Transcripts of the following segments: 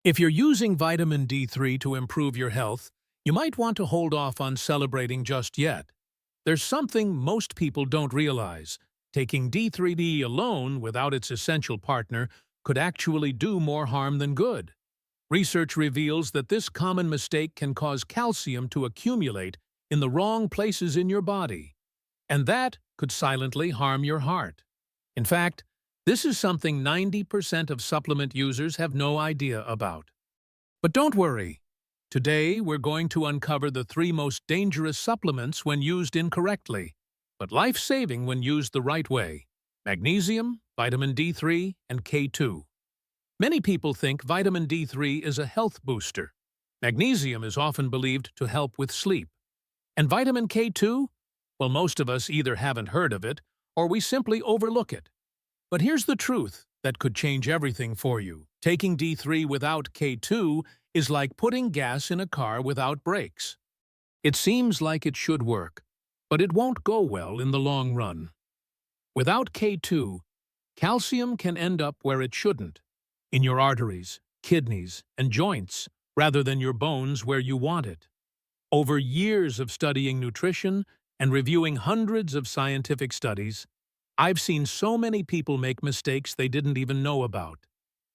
If you're using vitamin D3 to improve your health, you might want to hold off on celebrating just yet. There's something most people don't realize. Taking D3D alone without its essential partner could actually do more harm than good. Research reveals that this common mistake can cause calcium to accumulate in the wrong places in your body, and that could silently harm your heart. In fact, this is something 90% of supplement users have no idea about. But don't worry. Today, we're going to uncover the 3 most dangerous supplements when used incorrectly, but life-saving when used the right way: magnesium, vitamin D3, and K2. Many people think vitamin D3 is a health booster. Magnesium is often believed to help with sleep. And vitamin K2? Well, most of us either haven't heard of it or we simply overlook it. But here's the truth that could change everything for you. Taking D3 without K2 is like putting gas in a car without brakes. It seems like it should work, but it won't go well in the long run. Without K2, calcium can end up where it shouldn't, in your arteries, kidneys, and joints, rather than your bones where you want it. Over years of studying nutrition and reviewing hundreds of scientific studies, I've seen so many people make mistakes they didn't even know about.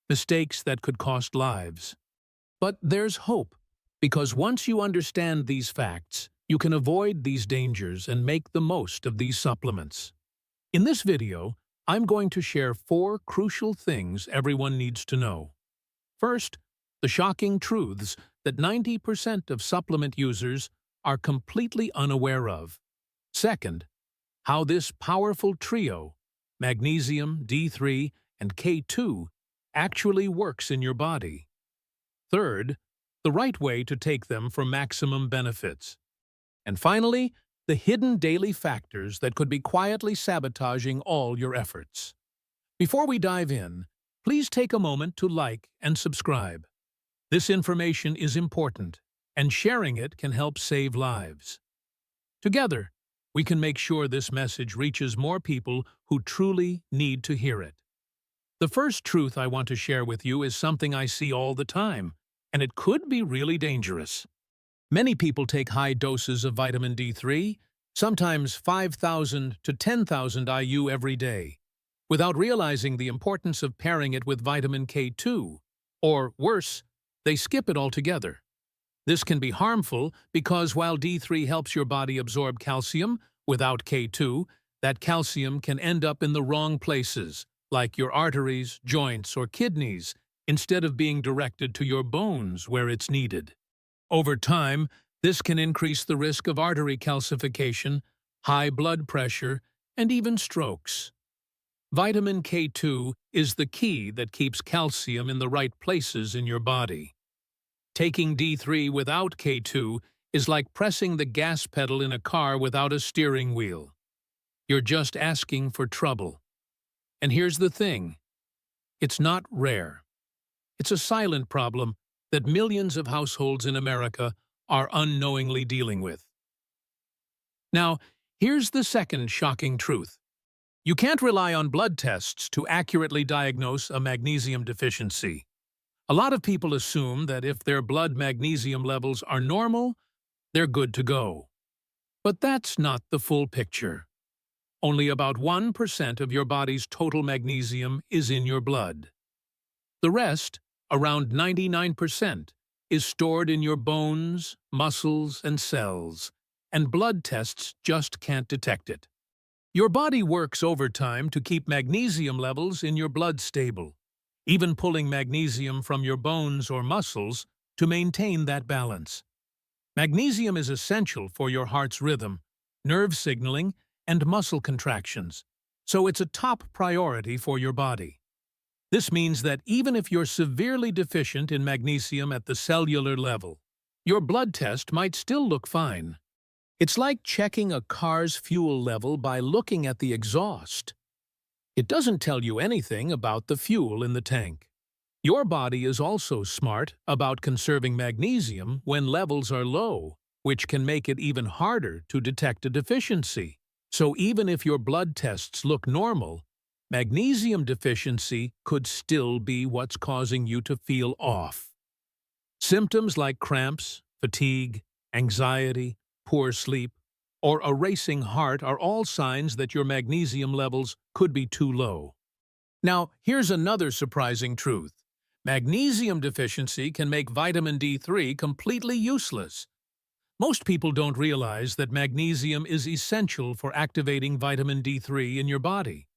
Mistakes that could cost lives. But there's hope, because once you understand these facts, you can avoid these dangers and make the most of these supplements. In this video, I'm going to share 4 crucial things everyone needs to know. First, the shocking truths that 90% of supplement users are completely unaware of. Second, how this powerful trio, magnesium, D3, and K2, actually works in your body. Third, the right way to take them for maximum benefits. And finally, the hidden daily factors that could be quietly sabotaging all your efforts. Before we dive in, please take a moment to like and subscribe. This information is important, and sharing it can help save lives. Together, we can make sure this message reaches more people who truly need to hear it. The first truth I want to share with you is something I see all the time, and it could be really dangerous. Many people take high doses of vitamin D3, sometimes 5,000 to 10,000 IU every day, without realizing the importance of pairing it with vitamin K2, or worse, they skip it altogether. This can be harmful because while D3 helps your body absorb calcium, without K2, that calcium can end up in the wrong places, like your arteries, joints, or kidneys, instead of being directed to your bones where it's needed. Over time, this can increase the risk of artery calcification, high blood pressure, and even strokes. Vitamin K2 is the key that keeps calcium in the right places in your body. Taking D3 without K2 is like pressing the gas pedal in a car without a steering wheel. You're just asking for trouble. And here's the thing. It's not rare. It's a silent problem that millions of households in America are unknowingly dealing with. Now, here's the second shocking truth. You can't rely on blood tests to accurately diagnose a magnesium deficiency. A lot of people assume that if their blood magnesium levels are normal, they're good to go. But that's not the full picture. Only about 1% of your body's total magnesium is in your blood. The rest, around 99%, is stored in your bones, muscles, and cells, and blood tests just can't detect it. Your body works overtime to keep magnesium levels in your blood stable, even pulling magnesium from your bones or muscles to maintain that balance. Magnesium is essential for your heart's rhythm, nerve signaling, and muscle contractions, so it's a top priority for your body. This means that even if you're severely deficient in magnesium at the cellular level, your blood test might still look fine. It's like checking a car's fuel level by looking at the exhaust. It doesn't tell you anything about the fuel in the tank. Your body is also smart about conserving magnesium when levels are low, which can make it even harder to detect a deficiency. So even if your blood tests look normal, magnesium deficiency could still be what's causing you to feel off. Symptoms like cramps, fatigue, anxiety, poor sleep, or a racing heart are all signs that your magnesium levels could be too low. Now, here's another surprising truth. Magnesium deficiency can make vitamin D3 completely useless. Most people don't realize that magnesium is essential for activating vitamin D3 in your body.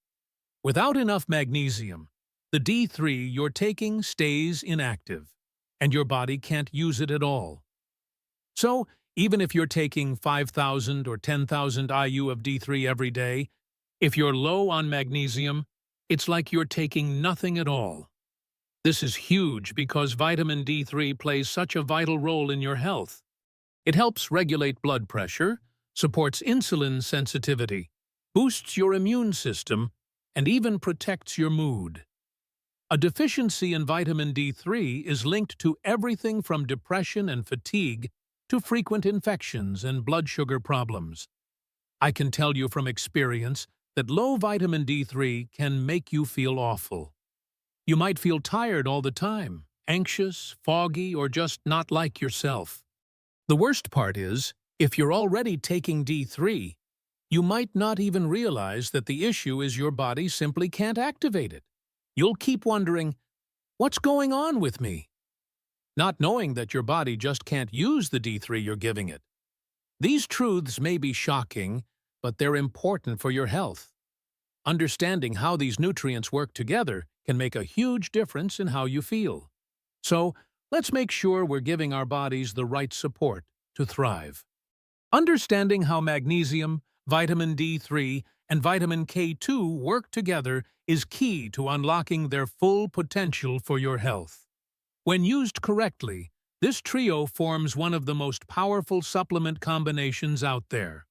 Without enough magnesium, the D3 you're taking stays inactive, and your body can't use it at all. So, even if you're taking 5,000 or 10,000 IU of D3 every day, if you're low on magnesium, it's like you're taking nothing at all. This is huge because vitamin D3 plays such a vital role in your health. It helps regulate blood pressure, supports insulin sensitivity, boosts your immune system, and even protects your mood. A deficiency in vitamin D3 is linked to everything from depression and fatigue to frequent infections and blood sugar problems. I can tell you from experience that low vitamin D3 can make you feel awful. You might feel tired all the time, anxious, foggy, or just not like yourself. The worst part is, if you're already taking D3, you might not even realize that the issue is your body simply can't activate it. You'll keep wondering, what's going on with me? Not knowing that your body just can't use the D3 you're giving it. These truths may be shocking, but they're important for your health. Understanding how these nutrients work together can make a huge difference in how you feel. So, let's make sure we're giving our bodies the right support to thrive. Understanding how magnesium, vitamin D3, and vitamin K2 work together is key to unlocking their full potential for your health. When used correctly, this trio forms one of the most powerful supplement combinations out there.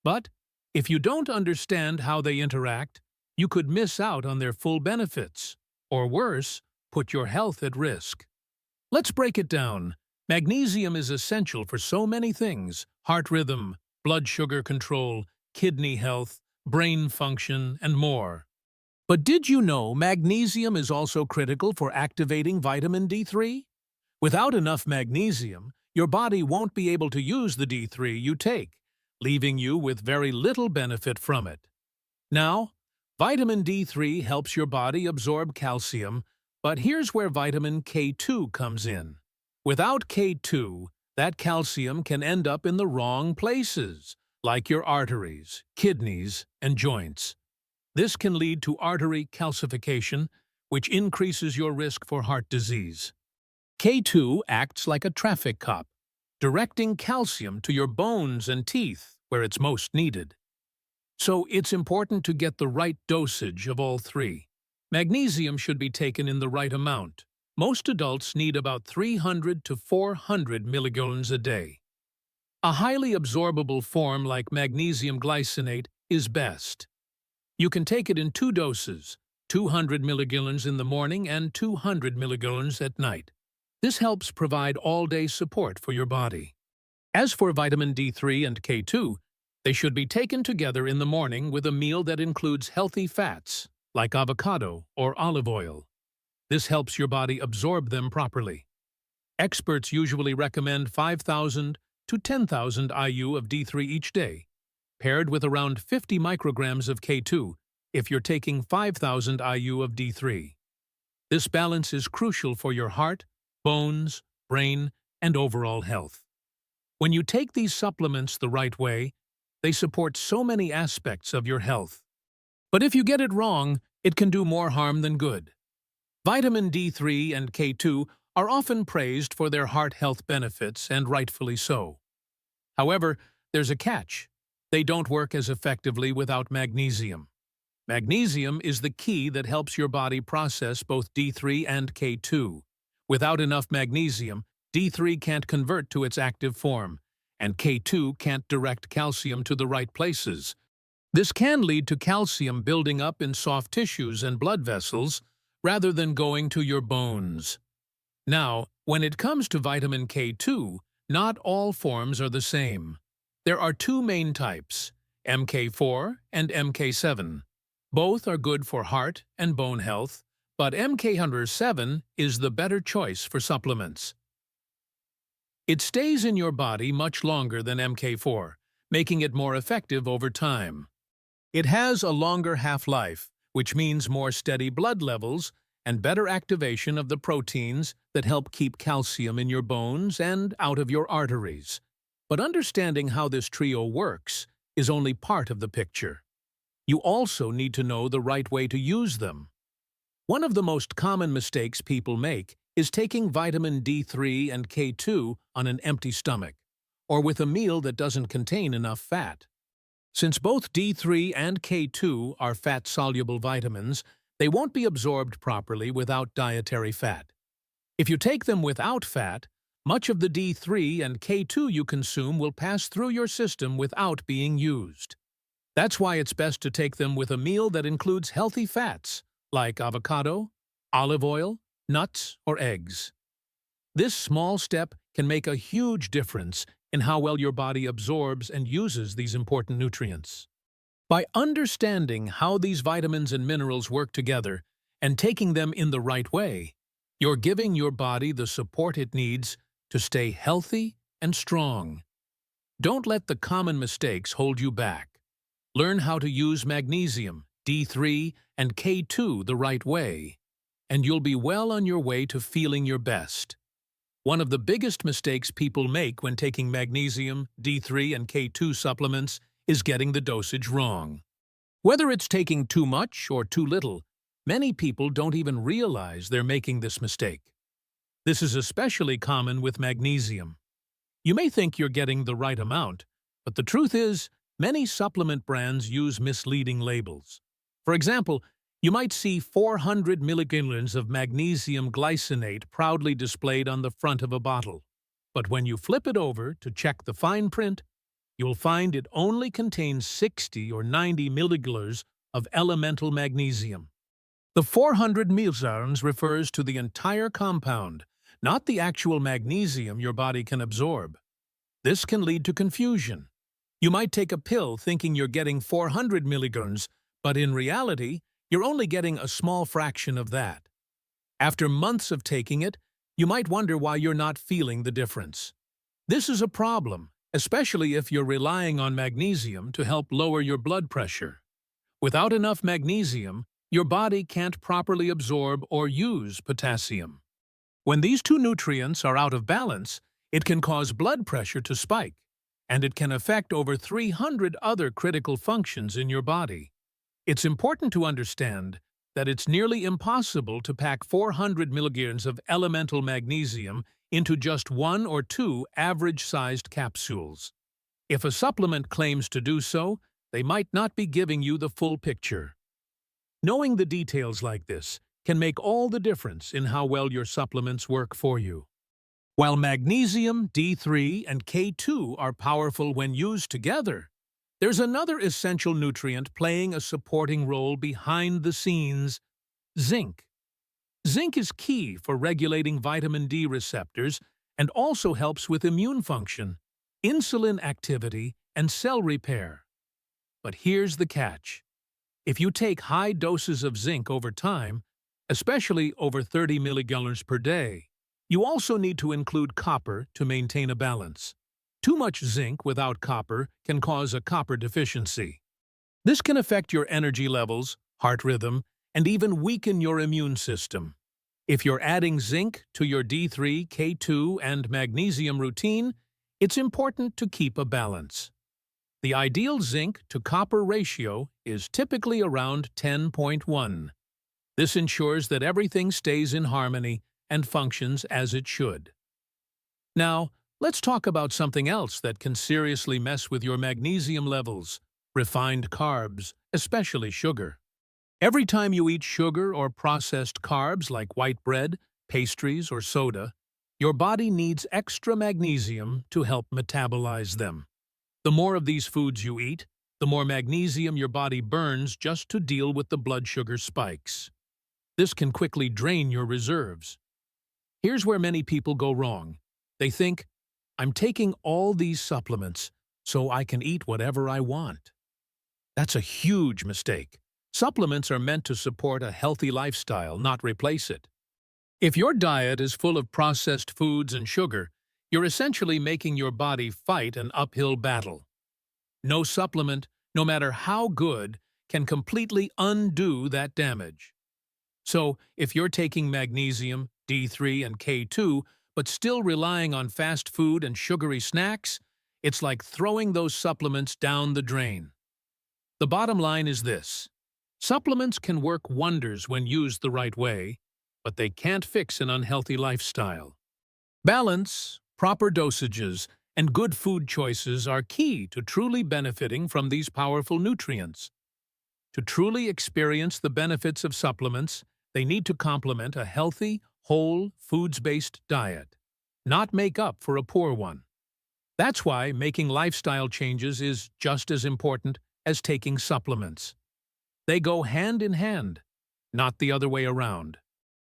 But if you don't understand how they interact, you could miss out on their full benefits, or worse, put your health at risk. Let's break it down. Magnesium is essential for so many things: heart rhythm, blood sugar control, kidney health, brain function, and more. But did you know magnesium is also critical for activating vitamin D3? Without enough magnesium, your body won't be able to use the D3 you take, leaving you with very little benefit from it. Now, vitamin D3 helps your body absorb calcium, but here's where vitamin K2 comes in. Without K2, that calcium can end up in the wrong places, like your arteries, kidneys, and joints. This can lead to artery calcification, which increases your risk for heart disease. K2 acts like a traffic cop, directing calcium to your bones and teeth where it's most needed. So it's important to get the right dosage of all three. Magnesium should be taken in the right amount. Most adults need about 300 to 400 milligallons a day. A highly absorbable form like magnesium glycinate is best. You can take it in 2 doses, 200 milligallons in the morning and 200 milligallons at night. This helps provide all-day support for your body. As for vitamin D3 and K2, they should be taken together in the morning with a meal that includes healthy fats, like avocado or olive oil. This helps your body absorb them properly. Experts usually recommend 5,000 to 10,000 IU of D3 each day, paired with around 50 micrograms of K2 if you're taking 5,000 IU of D3. This balance is crucial for your heart, bones, brain, and overall health. When you take these supplements the right way, they support so many aspects of your health. But if you get it wrong, it can do more harm than good. Vitamin D3 and K2 are often praised for their heart health benefits, and rightfully so. However, there's a catch. They don't work as effectively without magnesium. Magnesium is the key that helps your body process both D3 and K2. Without enough magnesium, D3 can't convert to its active form, and K2 can't direct calcium to the right places. This can lead to calcium building up in soft tissues and blood vessels rather than going to your bones. Now, when it comes to vitamin K2, not all forms are the same. There are 2 main types, MK4 and MK7. Both are good for heart and bone health, but MK107 is the better choice for supplements. It stays in your body much longer than MK4, making it more effective over time. It has a longer half-life, which means more steady blood levels and better activation of the proteins that help keep calcium in your bones and out of your arteries. But understanding how this trio works is only part of the picture. You also need to know the right way to use them. One of the most common mistakes people make is taking vitamin D3 and K2 on an empty stomach, or with a meal that doesn't contain enough fat. Since both D3 and K2 are fat-soluble vitamins, they won't be absorbed properly without dietary fat. If you take them without fat, much of the D3 and K2 you consume will pass through your system without being used. That's why it's best to take them with a meal that includes healthy fats, like avocado, olive oil, nuts, or eggs. This small step can make a huge difference in how well your body absorbs and uses these important nutrients. By understanding how these vitamins and minerals work together and taking them in the right way, you're giving your body the support it needs to stay healthy and strong. Don't let the common mistakes hold you back. Learn how to use magnesium, D3, and K2 the right way, and you'll be well on your way to feeling your best. One of the biggest mistakes people make when taking magnesium, D3, and K2 supplements is getting the dosage wrong. Whether it's taking too much or too little, many people don't even realize they're making this mistake. This is especially common with magnesium. You may think you're getting the right amount, but the truth is, many supplement brands use misleading labels. For example, you might see 400 milligrams of magnesium glycinate proudly displayed on the front of a bottle. But when you flip it over to check the fine print, you'll find it only contains 60 or 90 milligrams of elemental magnesium. The 400 milligrams refers to the entire compound, not the actual magnesium your body can absorb. This can lead to confusion. You might take a pill thinking you're getting 400 milligrams, but in reality, you're only getting a small fraction of that. After months of taking it, you might wonder why you're not feeling the difference. This is a problem, especially if you're relying on magnesium to help lower your blood pressure. Without enough magnesium, your body can't properly absorb or use potassium. When these two nutrients are out of balance, it can cause blood pressure to spike, and it can affect over 300 other critical functions in your body. It's important to understand that it's nearly impossible to pack 400 milligrams of elemental magnesium into just 1 or 2 average-sized capsules. If a supplement claims to do so, they might not be giving you the full picture. Knowing the details like this can make all the difference in how well your supplements work for you. While magnesium, D3, and K2 are powerful when used together, there's another essential nutrient playing a supporting role behind the scenes: zinc. Zinc is key for regulating vitamin D receptors and also helps with immune function, insulin activity, and cell repair. But here's the catch. If you take high doses of zinc over time, especially over 30 milligrams per day, you also need to include copper to maintain a balance. Too much zinc without copper can cause a copper deficiency. This can affect your energy levels, heart rhythm, and even weaken your immune system. If you're adding zinc to your D3, K2, and magnesium routine, it's important to keep a balance. The ideal zinc to copper ratio is typically around 10.1. This ensures that everything stays in harmony and functions as it should. Now, let's talk about something else that can seriously mess with your magnesium levels: refined carbs, especially sugar. Every time you eat sugar or processed carbs like white bread, pastries, or soda, your body needs extra magnesium to help metabolize them. The more of these foods you eat, the more magnesium your body burns just to deal with the blood sugar spikes. This can quickly drain your reserves. Here's where many people go wrong. They think, I'm taking all these supplements so I can eat whatever I want. That's a huge mistake. Supplements are meant to support a healthy lifestyle, not replace it. If your diet is full of processed foods and sugar, You're essentially making your body fight an uphill battle. No supplement, no matter how good, can completely undo that damage. So, if you're taking magnesium, D3, and K2, but still relying on fast food and sugary snacks, it's like throwing those supplements down the drain. The bottom line is this: supplements can work wonders when used the right way, but they can't fix an unhealthy lifestyle. Balance, proper dosages, and good food choices are key to truly benefiting from these powerful nutrients. To truly experience the benefits of supplements, they need to complement a healthy, whole, foods-based diet, not make up for a poor one. That's why making lifestyle changes is just as important as taking supplements. They go hand in hand, not the other way around.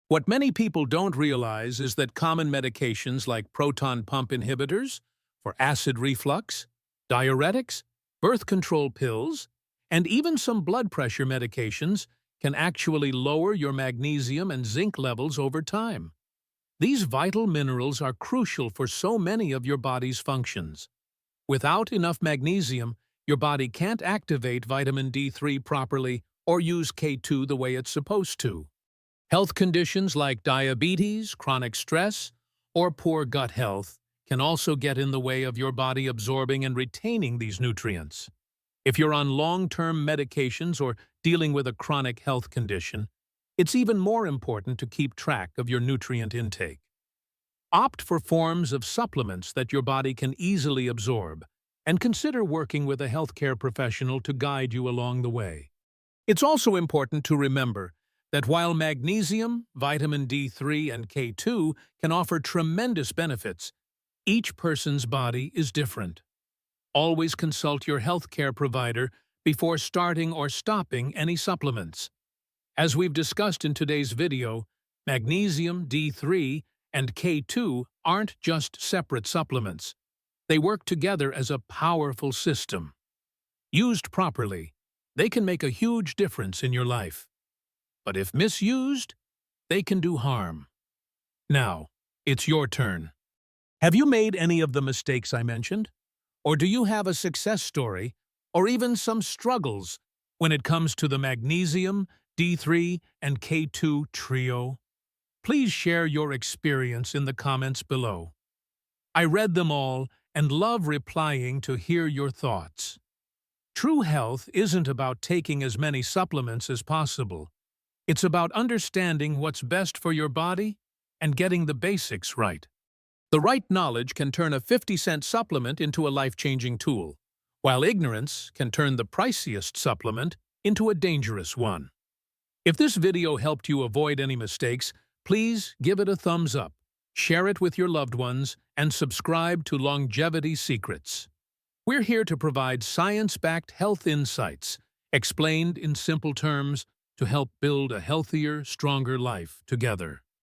What many people don't realize is that common medications like proton pump inhibitors for acid reflux, diuretics, birth control pills, and even some blood pressure medications can actually lower your magnesium and zinc levels over time. These vital minerals are crucial for so many of your body's functions. Without enough magnesium, your body can't activate vitamin D3 properly or use K2 the way it's supposed to. Health conditions like diabetes, chronic stress, or poor gut health can also get in the way of your body absorbing and retaining these nutrients. If you're on long-term medications or dealing with a chronic health condition, it's even more important to keep track of your nutrient intake. Opt for forms of supplements that your body can easily absorb, and consider working with a healthcare professional to guide you along the way. It's also important to remember that while magnesium, vitamin D3, and K2 can offer tremendous benefits, each person's body is different. Always consult your healthcare provider before starting or stopping any supplements. As we've discussed in today's video, magnesium, D3, and K2 aren't just separate supplements. They work together as a powerful system. Used properly, they can make a huge difference in your life. But if misused, they can do harm. Now, it's your turn. Have you made any of the mistakes I mentioned? Or do you have a success story, or even some struggles when it comes to the magnesium, D3, and K2 trio? Please share your experience in the comments below. I read them all and love replying to hear your thoughts. True health isn't about taking as many supplements as possible. It's about understanding what's best for your body and getting the basics right. The right knowledge can turn a 50-cent supplement into a life-changing tool, while ignorance can turn the priciest supplement into a dangerous one. If this video helped you avoid any mistakes, please give it a thumbs up, share it with your loved ones, and subscribe to Longevity Secrets. We're here to provide science-backed health insights, explained in simple terms, to help build a healthier, stronger life together.